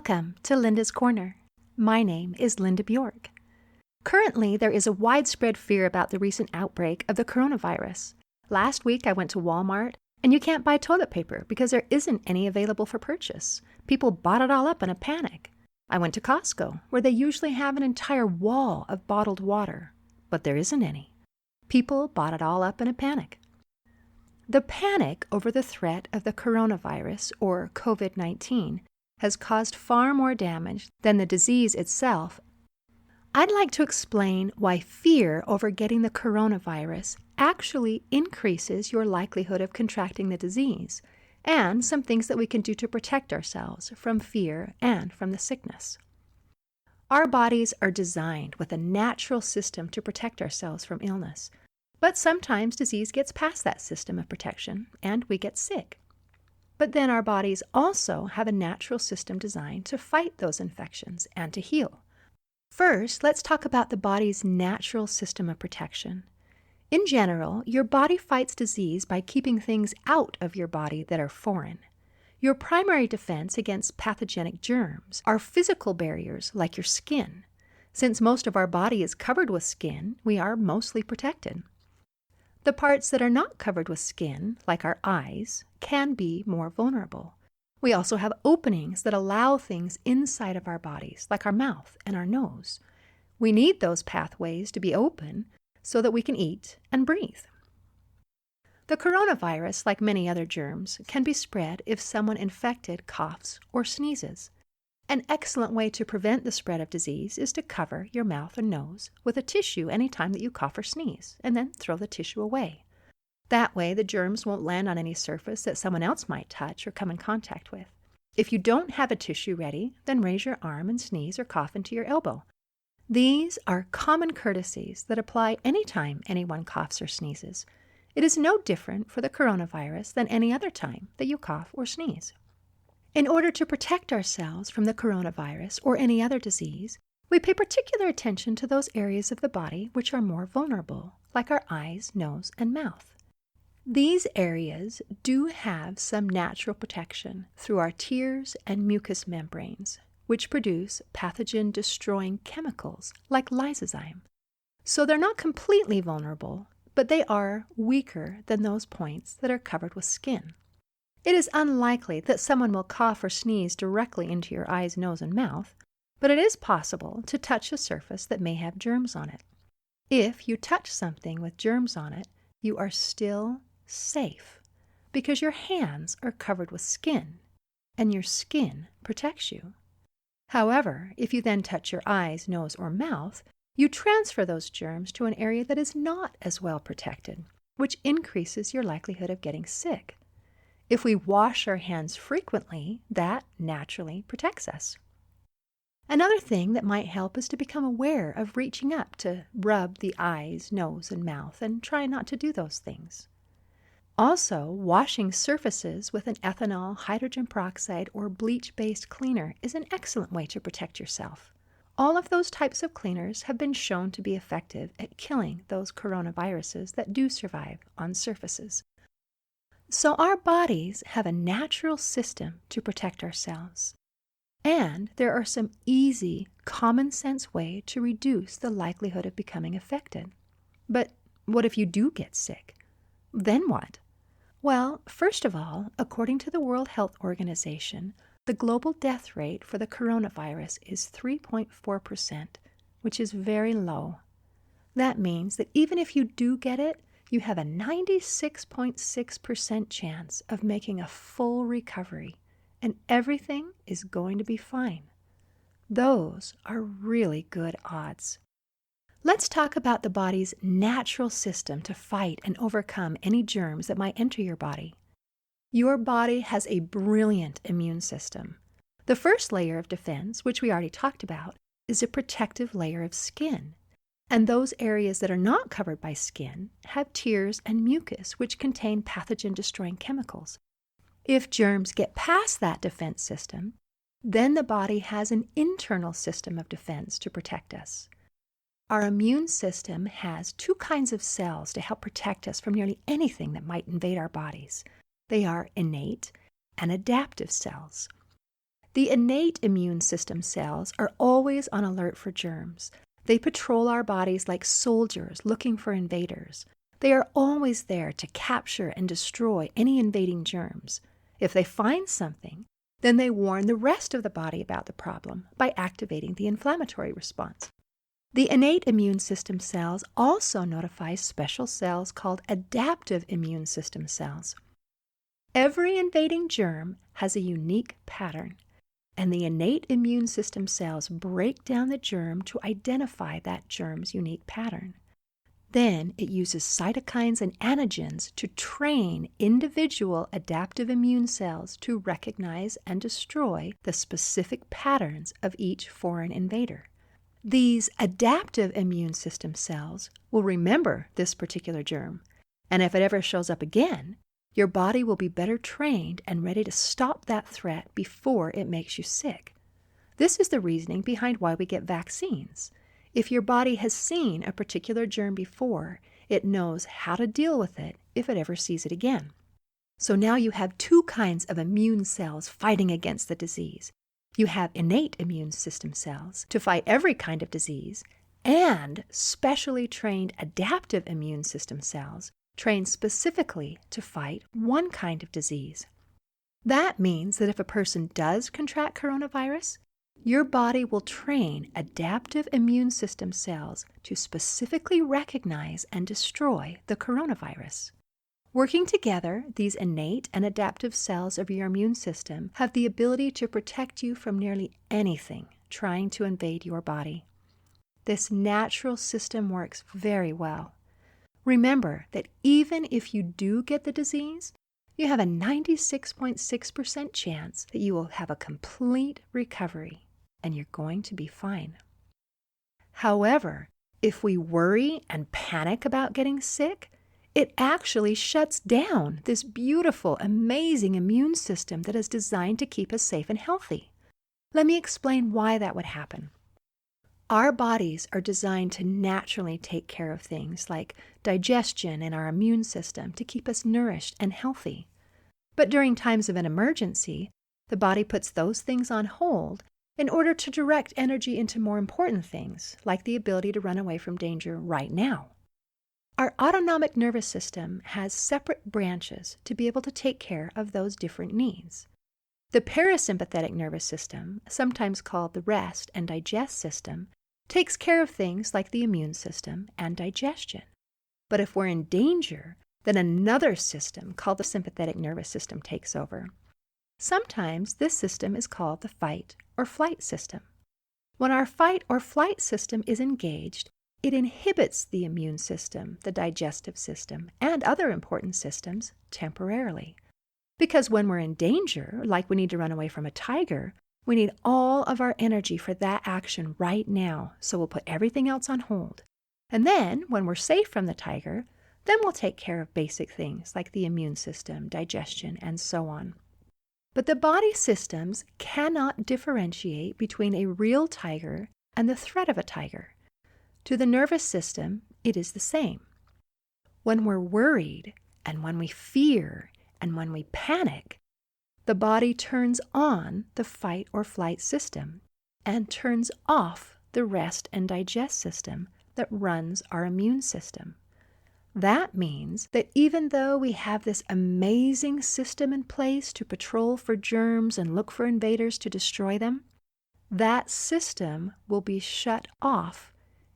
Welcome to Linda's Corner. My name is Linda Bjork. Currently, there is a widespread fear about the recent outbreak of the coronavirus. Last week, I went to Walmart, and you can't buy toilet paper because there isn't any available for purchase. People bought it all up in a panic. I went to Costco, where they usually have an entire wall of bottled water, but there isn't any. People bought it all up in a panic. The panic over the threat of the coronavirus, or COVID-19, has caused far more damage than the disease itself. I'd like to explain why fear over getting the coronavirus actually increases your likelihood of contracting the disease, and some things that we can do to protect ourselves from fear and from the sickness. Our bodies are designed with a natural system to protect ourselves from illness, but sometimes disease gets past that system of protection and we get sick. But then our bodies also have a natural system designed to fight those infections and to heal. First, let's talk about the body's natural system of protection. In general, your body fights disease by keeping things out of your body that are foreign. Your primary defense against pathogenic germs are physical barriers like your skin. Since most of our body is covered with skin, we are mostly protected. The parts that are not covered with skin, like our eyes, can be more vulnerable. We also have openings that allow things inside of our bodies, like our mouth and our nose. We need those pathways to be open so that we can eat and breathe. The coronavirus, like many other germs, can be spread if someone infected coughs or sneezes. An excellent way to prevent the spread of disease is to cover your mouth and nose with a tissue anytime that you cough or sneeze, and then throw the tissue away. That way, the germs won't land on any surface that someone else might touch or come in contact with. If you don't have a tissue ready, then raise your arm and sneeze or cough into your elbow. These are common courtesies that apply anytime anyone coughs or sneezes. It is no different for the coronavirus than any other time that you cough or sneeze. In order to protect ourselves from the coronavirus or any other disease, we pay particular attention to those areas of the body which are more vulnerable, like our eyes, nose, and mouth. These areas do have some natural protection through our tears and mucous membranes, which produce pathogen-destroying chemicals like lysozyme. So they're not completely vulnerable, but they are weaker than those points that are covered with skin. It is unlikely that someone will cough or sneeze directly into your eyes, nose, and mouth, but it is possible to touch a surface that may have germs on it. If you touch something with germs on it, you are still safe because your hands are covered with skin, and your skin protects you. However, if you then touch your eyes, nose, or mouth, you transfer those germs to an area that is not as well protected, which increases your likelihood of getting sick. If we wash our hands frequently, that naturally protects us. Another thing that might help is to become aware of reaching up to rub the eyes, nose, and mouth, and try not to do those things. Also, washing surfaces with an ethanol, hydrogen peroxide, or bleach-based cleaner is an excellent way to protect yourself. All of those types of cleaners have been shown to be effective at killing those coronaviruses that do survive on surfaces. So our bodies have a natural system to protect ourselves. And there are some easy, common-sense ways to reduce the likelihood of becoming affected. But what if you do get sick? Then what? Well, first of all, according to the World Health Organization, the global death rate for the coronavirus is 3.4%, which is very low. That means that even if you do get it, you have a 96.6% chance of making a full recovery, and everything is going to be fine. Those are really good odds. Let's talk about the body's natural system to fight and overcome any germs that might enter your body. Your body has a brilliant immune system. The first layer of defense, which we already talked about, is a protective layer of skin. And those areas that are not covered by skin have tears and mucus, which contain pathogen-destroying chemicals. If germs get past that defense system, then the body has an internal system of defense to protect us. Our immune system has two kinds of cells to help protect us from nearly anything that might invade our bodies. They are innate and adaptive cells. The innate immune system cells are always on alert for germs. They patrol our bodies like soldiers looking for invaders. They are always there to capture and destroy any invading germs. If they find something, then they warn the rest of the body about the problem by activating the inflammatory response. The innate immune system cells also notify special cells called adaptive immune system cells. Every invading germ has a unique pattern, and the innate immune system cells break down the germ to identify that germ's unique pattern. Then it uses cytokines and antigens to train individual adaptive immune cells to recognize and destroy the specific patterns of each foreign invader. These adaptive immune system cells will remember this particular germ, and if it ever shows up again, your body will be better trained and ready to stop that threat before it makes you sick. This is the reasoning behind why we get vaccines. If your body has seen a particular germ before, it knows how to deal with it if it ever sees it again. So now you have two kinds of immune cells fighting against the disease. You have innate immune system cells to fight every kind of disease, and specially trained adaptive immune system cells trained specifically to fight one kind of disease. That means that if a person does contract coronavirus, your body will train adaptive immune system cells to specifically recognize and destroy the coronavirus. Working together, these innate and adaptive cells of your immune system have the ability to protect you from nearly anything trying to invade your body. This natural system works very well. Remember that even if you do get the disease, you have a 96.6% chance that you will have a complete recovery and you're going to be fine. However, if we worry and panic about getting sick, it actually shuts down this beautiful, amazing immune system that is designed to keep us safe and healthy. Let me explain why that would happen. Our bodies are designed to naturally take care of things like digestion and our immune system to keep us nourished and healthy. But during times of an emergency, the body puts those things on hold in order to direct energy into more important things, like the ability to run away from danger right now. Our autonomic nervous system has separate branches to be able to take care of those different needs. The parasympathetic nervous system, sometimes called the rest and digest system, takes care of things like the immune system and digestion. But if we're in danger, then another system called the sympathetic nervous system takes over. Sometimes this system is called the fight or flight system. When our fight or flight system is engaged, it inhibits the immune system, the digestive system, and other important systems temporarily. Because when we're in danger, like we need to run away from a tiger, we need all of our energy for that action right now, so we'll put everything else on hold. And then, when we're safe from the tiger, then we'll take care of basic things like the immune system, digestion, and so on. But the body systems cannot differentiate between a real tiger and the threat of a tiger. To the nervous system, it is the same. When we're worried, and when we fear, and when we panic, the body turns on the fight or flight system and turns off the rest and digest system that runs our immune system. That means that even though we have this amazing system in place to patrol for germs and look for invaders to destroy them, that system will be shut off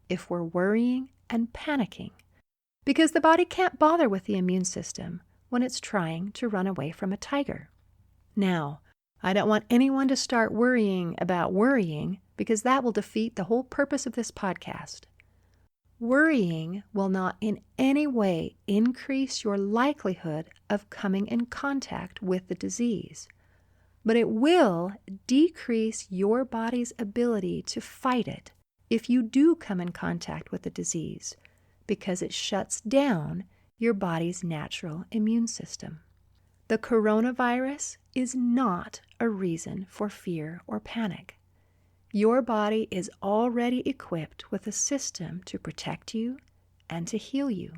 if we're worrying and panicking, because the body can't bother with the immune system when it's trying to run away from a tiger. Now, I don't want anyone to start worrying about worrying, because that will defeat the whole purpose of this podcast. Worrying will not in any way increase your likelihood of coming in contact with the disease, but it will decrease your body's ability to fight it if you do come in contact with the disease, because it shuts down your body's natural immune system. The coronavirus is not a reason for fear or panic. Your body is already equipped with a system to protect you and to heal you.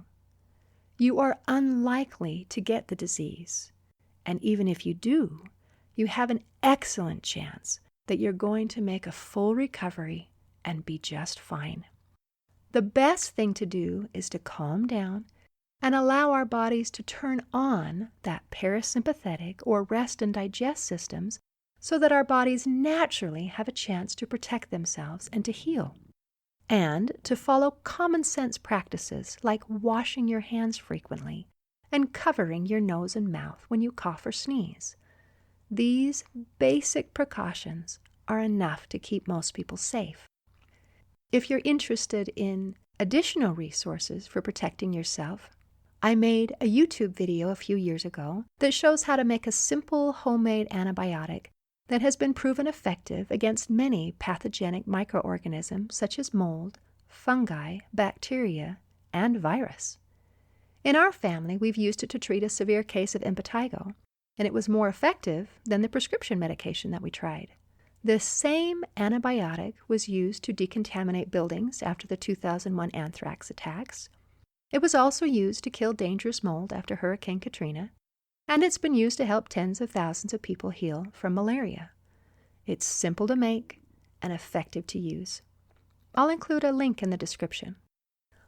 You are unlikely to get the disease, and even if you do, you have an excellent chance that you're going to make a full recovery and be just fine. The best thing to do is to calm down and allow our bodies to turn on that parasympathetic or rest and digest systems so that our bodies naturally have a chance to protect themselves and to heal. And to follow common sense practices like washing your hands frequently and covering your nose and mouth when you cough or sneeze. These basic precautions are enough to keep most people safe. If you're interested in additional resources for protecting yourself, I made a YouTube video a few years ago that shows how to make a simple homemade antibiotic that has been proven effective against many pathogenic microorganisms such as mold, fungi, bacteria, and virus. In our family, we've used it to treat a severe case of impetigo, and it was more effective than the prescription medication that we tried. This same antibiotic was used to decontaminate buildings after the 2001 anthrax attacks. It was also used to kill dangerous mold after Hurricane Katrina, and it's been used to help tens of thousands of people heal from malaria. It's simple to make and effective to use. I'll include a link in the description.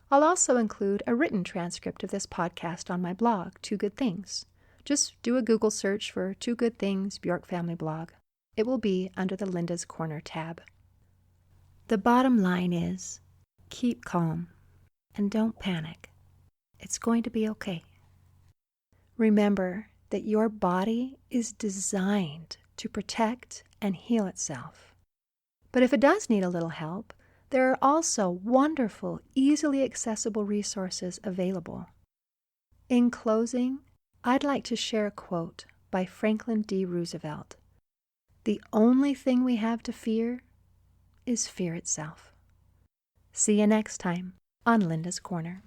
I'll also include a written transcript of this podcast on my blog, Two Good Things. Just do a Google search for Two Good Things Bjork Family Blog. It will be under the Linda's Corner tab. The bottom line is, keep calm and don't panic. It's going to be okay. Remember that your body is designed to protect and heal itself. But if it does need a little help, there are also wonderful, easily accessible resources available. In closing, I'd like to share a quote by Franklin D. Roosevelt. The only thing we have to fear is fear itself. See you next time on Linda's Corner.